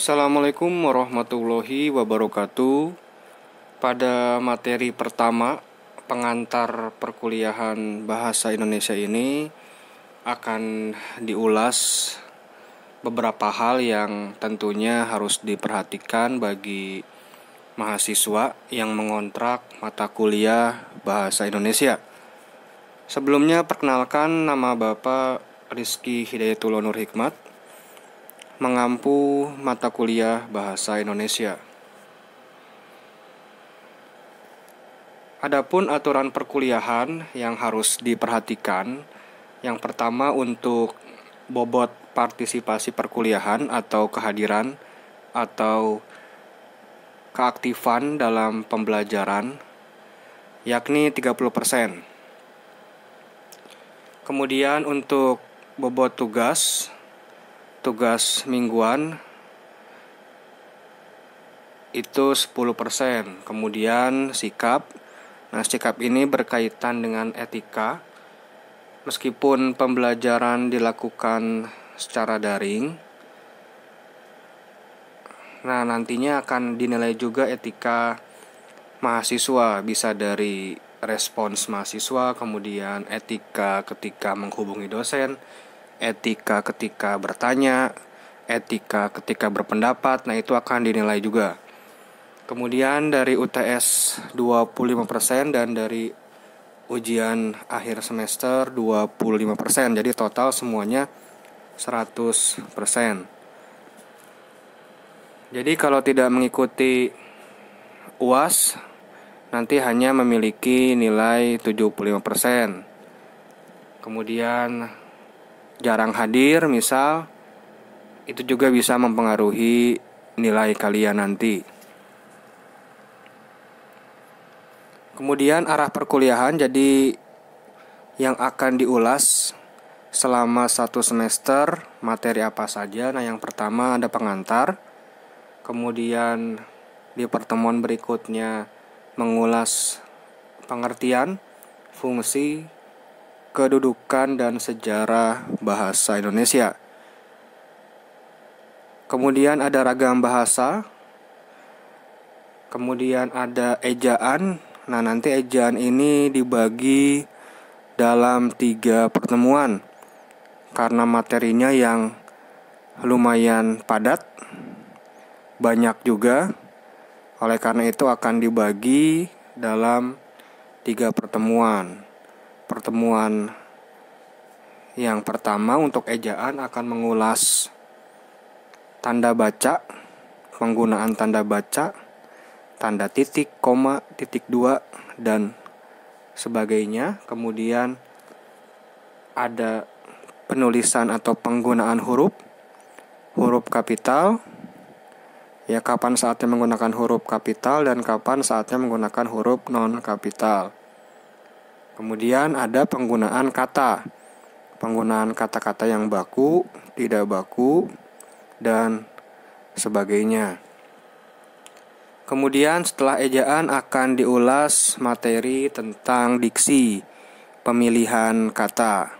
Assalamualaikum warahmatullahi wabarakatuh. Pada materi pertama, pengantar perkuliahan Bahasa Indonesia ini akan diulas beberapa hal yang tentunya harus diperhatikan bagi mahasiswa yang mengontrak mata kuliah Bahasa Indonesia. Sebelumnya perkenalkan, nama Bapak Rizky Hidayatullah Nur Hikmat, mengampu mata kuliah Bahasa Indonesia. Adapun aturan perkuliahan yang harus diperhatikan, yang pertama untuk bobot partisipasi perkuliahan atau kehadiran atau keaktifan dalam pembelajaran, yakni 30%. Kemudian untuk bobot tugas mingguan itu 10%. Kemudian sikap. Nah, sikap ini berkaitan dengan etika. Meskipun pembelajaran dilakukan secara daring, nah nantinya akan dinilai juga etika mahasiswa, bisa dari respons mahasiswa, kemudian etika ketika menghubungi dosen, etika ketika bertanya, etika ketika berpendapat. Nah, itu akan dinilai juga. Kemudian dari UTS 25% dan dari ujian akhir semester 25%. Jadi total semuanya 100%. Jadi kalau tidak mengikuti UAS, nanti hanya memiliki nilai 75%. Kemudian jarang hadir misal, itu juga bisa mempengaruhi nilai kalian nanti. Kemudian arah perkuliahan, jadi yang akan diulas selama 1 semester materi apa saja. Nah, yang pertama ada pengantar. Kemudian di pertemuan berikutnya mengulas pengertian, fungsi, kedudukan, dan sejarah bahasa Indonesia. Kemudian ada ragam bahasa. Kemudian ada ejaan. Nah, nanti ejaan ini dibagi dalam 3 pertemuan karena materinya yang lumayan padat, banyak juga. Oleh karena itu akan dibagi dalam 3 pertemuan. Pertemuan yang pertama untuk ejaan akan mengulas tanda baca, penggunaan tanda baca, tanda titik, koma, titik 2, dan sebagainya. Kemudian ada penulisan atau penggunaan huruf kapital, ya kapan saatnya menggunakan huruf kapital dan kapan saatnya menggunakan huruf non kapital. Kemudian ada penggunaan kata-kata yang baku, tidak baku, dan sebagainya. Kemudian setelah ejaan akan diulas materi tentang diksi, pemilihan kata.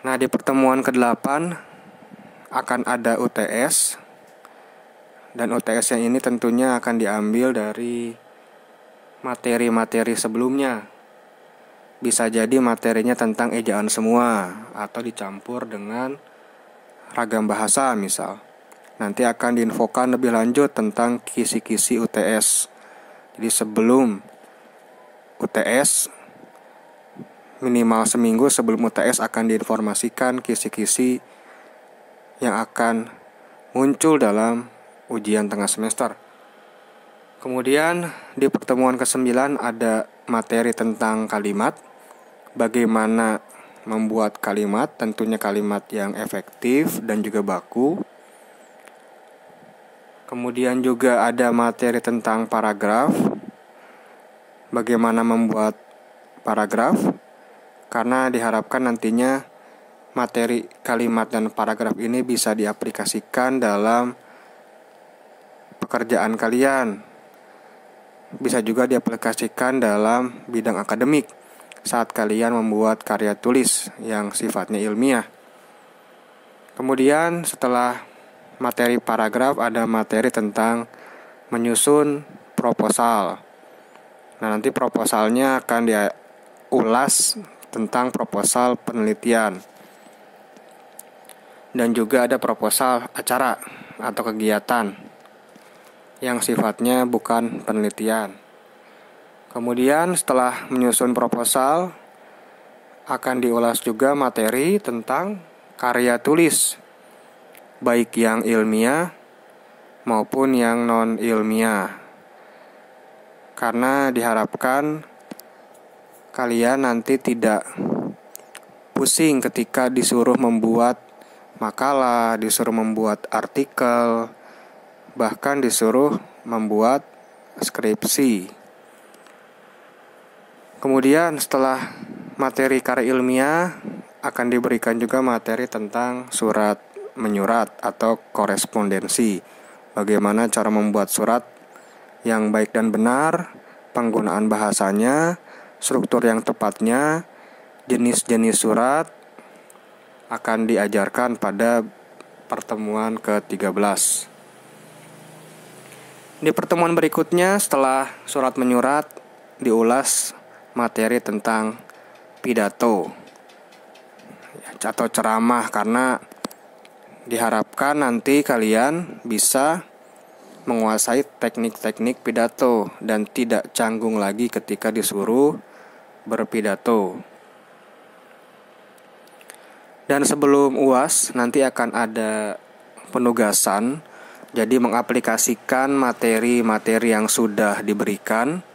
Nah, di pertemuan ke-8 akan ada UTS. Dan UTS yang ini tentunya akan diambil dari materi-materi sebelumnya. Bisa jadi materinya tentang ejaan semua atau dicampur dengan ragam bahasa misal. Nanti akan diinfokan lebih lanjut tentang kisi-kisi UTS. Jadi sebelum UTS, minimal seminggu sebelum UTS akan diinformasikan kisi-kisi yang akan muncul dalam ujian tengah semester. Kemudian di pertemuan ke-9 ada materi tentang kalimat, bagaimana membuat kalimat, tentunya kalimat yang efektif dan juga baku. Kemudian juga ada materi tentang paragraf, bagaimana membuat paragraf, karena diharapkan nantinya materi kalimat dan paragraf ini bisa diaplikasikan dalam pekerjaan kalian. Bisa juga diaplikasikan dalam bidang akademik saat kalian membuat karya tulis yang sifatnya ilmiah. Kemudian setelah materi paragraf ada materi tentang menyusun proposal. Nah, nanti proposalnya akan diulas tentang proposal penelitian. Dan juga ada proposal acara atau kegiatan yang sifatnya bukan penelitian. Kemudian setelah menyusun proposal, akan diulas juga materi tentang karya tulis, baik yang ilmiah maupun yang non-ilmiah. Karena diharapkan kalian nanti tidak pusing ketika disuruh membuat makalah, disuruh membuat artikel, bahkan disuruh membuat skripsi. Kemudian setelah materi karya ilmiah, akan diberikan juga materi tentang surat menyurat atau korespondensi. Bagaimana cara membuat surat yang baik dan benar, penggunaan bahasanya, struktur yang tepatnya, jenis-jenis surat, akan diajarkan pada pertemuan ke-13. Di pertemuan berikutnya, setelah surat menyurat, diulas materi tentang pidato atau ceramah, karena diharapkan nanti kalian bisa menguasai teknik-teknik pidato dan tidak canggung lagi ketika disuruh berpidato. Dan sebelum UAS nanti akan ada penugasan, jadi mengaplikasikan materi-materi yang sudah diberikan,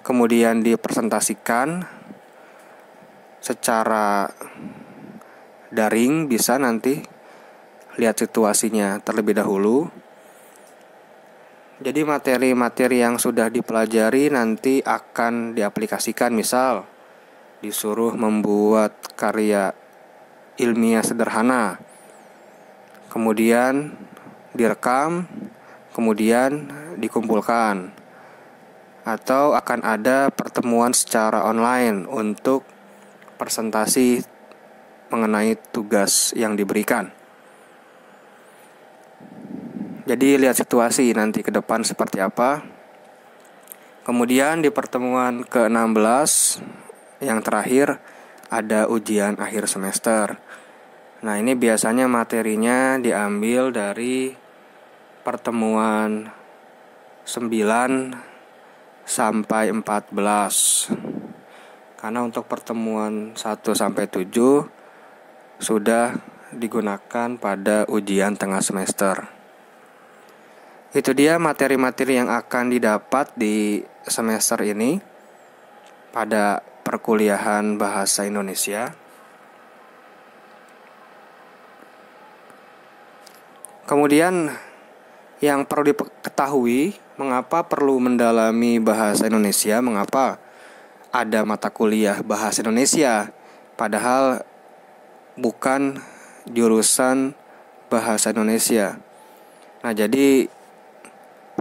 kemudian dipresentasikan secara daring, bisa nanti lihat situasinya terlebih dahulu. Jadi materi-materi yang sudah dipelajari nanti akan diaplikasikan, misal disuruh membuat karya ilmiah sederhana, kemudian direkam, kemudian dikumpulkan. Atau akan ada pertemuan secara online untuk presentasi mengenai tugas yang diberikan. Jadi lihat situasi nanti ke depan seperti apa. Kemudian di pertemuan ke-16 yang terakhir ada ujian akhir semester. Nah, ini biasanya materinya diambil dari pertemuan 9 sampai 14. Karena untuk pertemuan 1 sampai 7 sudah digunakan pada ujian tengah semester. Itu dia materi-materi yang akan didapat di semester ini pada perkuliahan bahasa Indonesia. Kemudian yang perlu diketahui, mengapa perlu mendalami bahasa Indonesia, mengapa ada mata kuliah bahasa Indonesia, padahal bukan jurusan bahasa Indonesia. Nah, jadi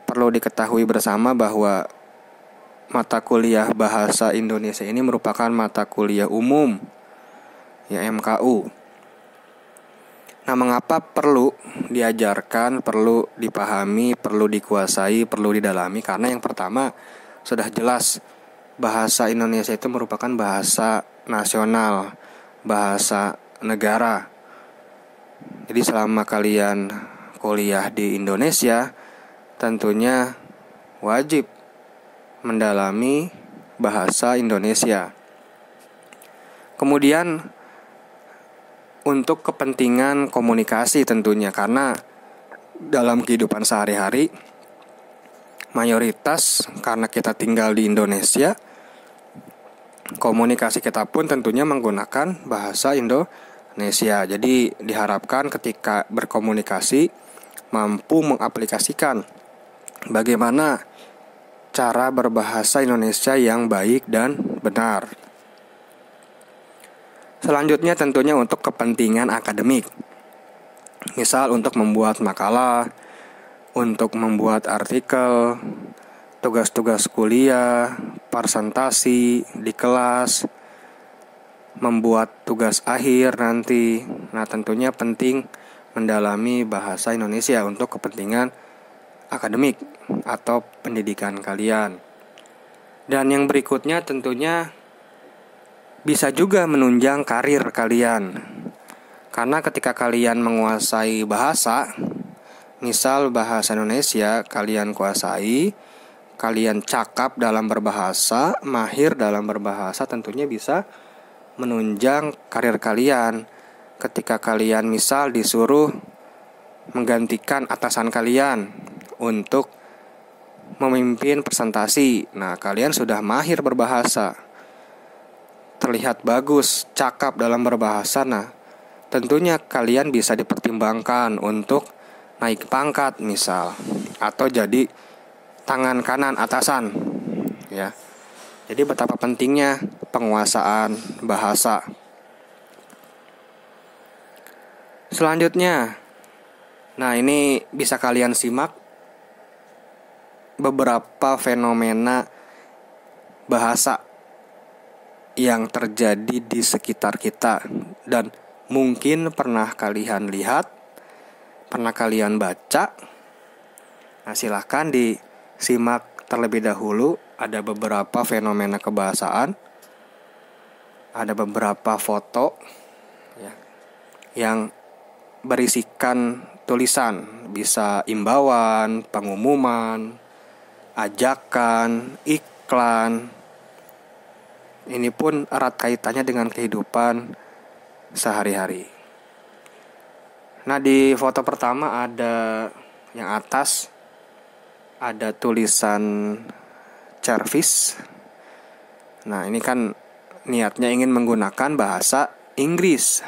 perlu diketahui bersama bahwa mata kuliah bahasa Indonesia ini merupakan mata kuliah umum, ya MKU. Nah, mengapa perlu diajarkan, perlu dipahami, perlu dikuasai, perlu didalami? Karena yang pertama, sudah jelas bahasa Indonesia itu merupakan bahasa nasional, bahasa negara. Jadi selama kalian kuliah di Indonesia, tentunya wajib mendalami bahasa Indonesia. Kemudian untuk kepentingan komunikasi tentunya, karena dalam kehidupan sehari-hari mayoritas karena kita tinggal di Indonesia, komunikasi kita pun tentunya menggunakan bahasa Indonesia. Jadi diharapkan ketika berkomunikasi mampu mengaplikasikan bagaimana cara berbahasa Indonesia yang baik dan benar. Selanjutnya tentunya untuk kepentingan akademik. Misal untuk membuat makalah, untuk membuat artikel, tugas-tugas kuliah, presentasi di kelas, membuat tugas akhir nanti. Nah, tentunya penting mendalami bahasa Indonesia untuk kepentingan akademik atau pendidikan kalian. Dan yang berikutnya tentunya bisa juga menunjang karir kalian. Karena ketika kalian menguasai bahasa, misal bahasa Indonesia kalian kuasai, kalian cakap dalam berbahasa, mahir dalam berbahasa, tentunya bisa menunjang karir kalian. Ketika kalian misal disuruh menggantikan atasan kalian untuk memimpin presentasi, nah kalian sudah mahir berbahasa, terlihat bagus, cakap dalam berbahasa, nah tentunya kalian bisa dipertimbangkan untuk naik pangkat misal, atau jadi tangan kanan atasan, ya. Jadi betapa pentingnya penguasaan bahasa. Selanjutnya, nah ini bisa kalian simak beberapa fenomena bahasa yang terjadi di sekitar kita dan mungkin pernah kalian lihat, pernah kalian baca. Nah, silahkan disimak terlebih dahulu. Ada beberapa fenomena kebahasaan, ada beberapa foto ya, yang berisikan tulisan, bisa imbauan, pengumuman, ajakan, iklan. Ini pun erat kaitannya dengan kehidupan sehari-hari. Nah, di foto pertama ada yang atas ada tulisan service. Nah, ini kan niatnya ingin menggunakan bahasa Inggris.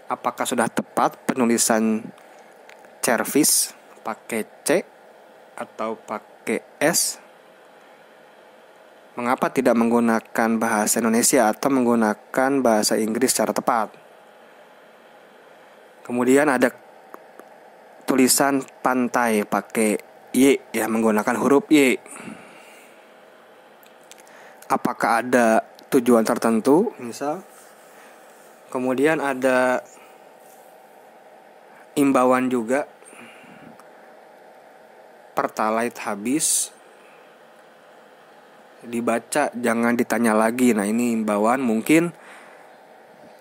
Apakah sudah tepat penulisan service pakai C atau pakai S? Mengapa tidak menggunakan bahasa Indonesia atau menggunakan bahasa Inggris secara tepat? Kemudian ada tulisan pantai pakai Y, ya, menggunakan huruf Y. Apakah ada tujuan tertentu misal? Kemudian ada imbauan juga, Pertalite habis, dibaca jangan ditanya lagi. Nah, ini imbauan, mungkin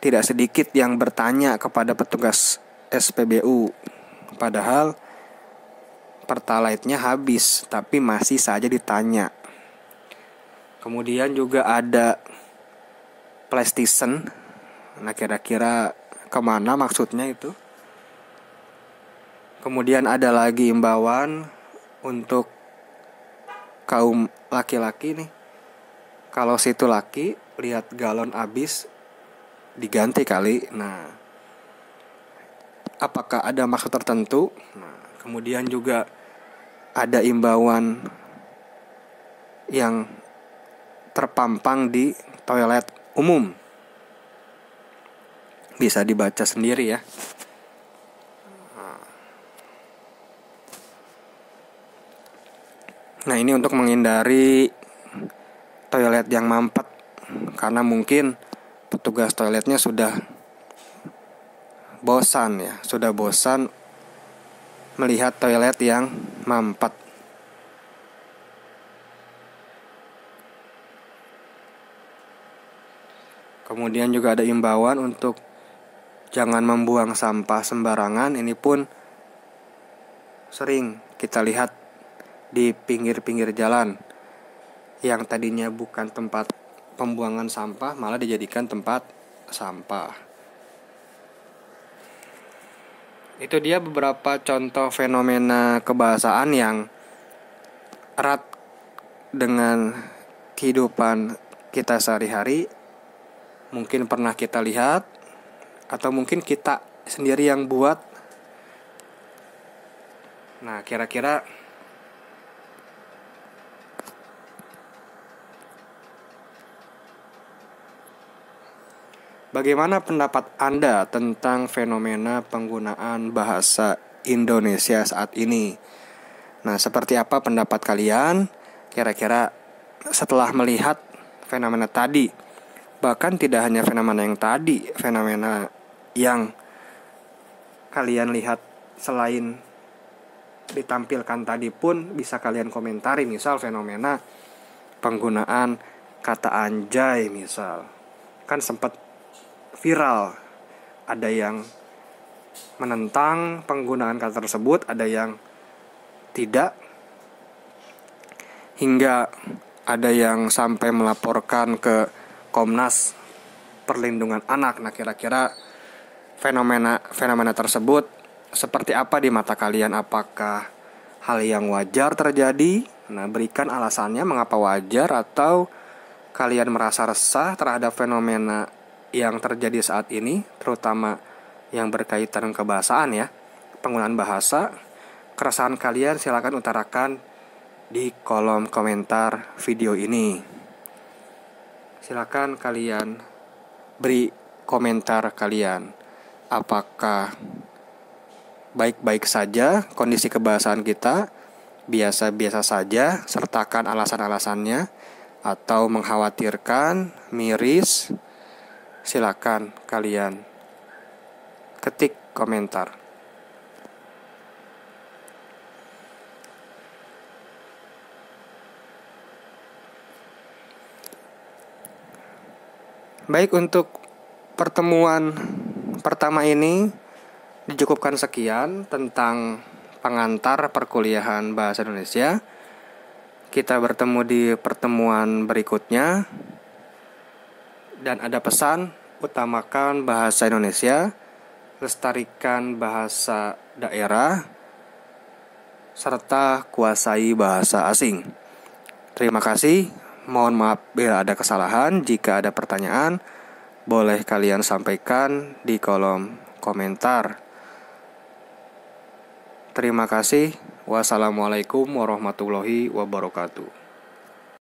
tidak sedikit yang bertanya kepada petugas SPBU, padahal Pertalite-nya habis tapi masih saja ditanya. Kemudian juga ada PlayStation. Nah, kira-kira kemana maksudnya itu? Kemudian ada lagi imbauan untuk kaum laki-laki nih. Kalau situ laki, lihat galon habis, diganti kali. Nah, apakah ada maksud tertentu? Nah, kemudian juga ada imbauan yang terpampang di toilet umum. Bisa dibaca sendiri ya. Nah, ini untuk menghindari toilet yang mampet, karena mungkin petugas toiletnya sudah bosan ya, sudah bosan melihat toilet yang mampet. Kemudian juga ada imbauan untuk jangan membuang sampah sembarangan. Ini pun sering kita lihat di pinggir-pinggir jalan, yang tadinya bukan tempat pembuangan sampah malah dijadikan tempat sampah. Itu dia beberapa contoh fenomena kebahasaan yang erat dengan kehidupan kita sehari-hari. Mungkin pernah kita lihat, atau mungkin kita sendiri yang buat. Nah, kira-kira bagaimana pendapat Anda tentang fenomena penggunaan bahasa Indonesia saat ini? Nah, seperti apa pendapat kalian? Kira-kira setelah melihat fenomena tadi, bahkan tidak hanya fenomena yang tadi, fenomena yang kalian lihat selain ditampilkan tadi pun bisa kalian komentari, misal fenomena penggunaan kata anjay misal. Kan sempat viral, ada yang menentang penggunaan kata tersebut, ada yang tidak, hingga ada yang sampai melaporkan ke Komnas Perlindungan Anak. Nah, kira-kira fenomena tersebut seperti apa di mata kalian? Apakah hal yang wajar terjadi? Nah, berikan alasannya mengapa wajar, atau kalian merasa resah terhadap fenomena yang terjadi saat ini, terutama yang berkaitan dengan kebahasaan ya, penggunaan bahasa. Keresahan kalian silakan utarakan di kolom komentar video ini. Silakan kalian beri komentar kalian. Apakah baik-baik saja kondisi kebahasaan kita, biasa-biasa saja, sertakan alasan-alasannya, atau mengkhawatirkan, miris? Silakan kalian ketik komentar. Baik, untuk pertemuan pertama ini dicukupkan sekian tentang pengantar perkuliahan Bahasa Indonesia. Kita bertemu di pertemuan berikutnya. Dan ada pesan, utamakan bahasa Indonesia, lestarikan bahasa daerah, serta kuasai bahasa asing. Terima kasih. Mohon maaf bila ada kesalahan. Jika ada pertanyaan, boleh kalian sampaikan di kolom komentar. Terima kasih. Wassalamualaikum warahmatullahi wabarakatuh.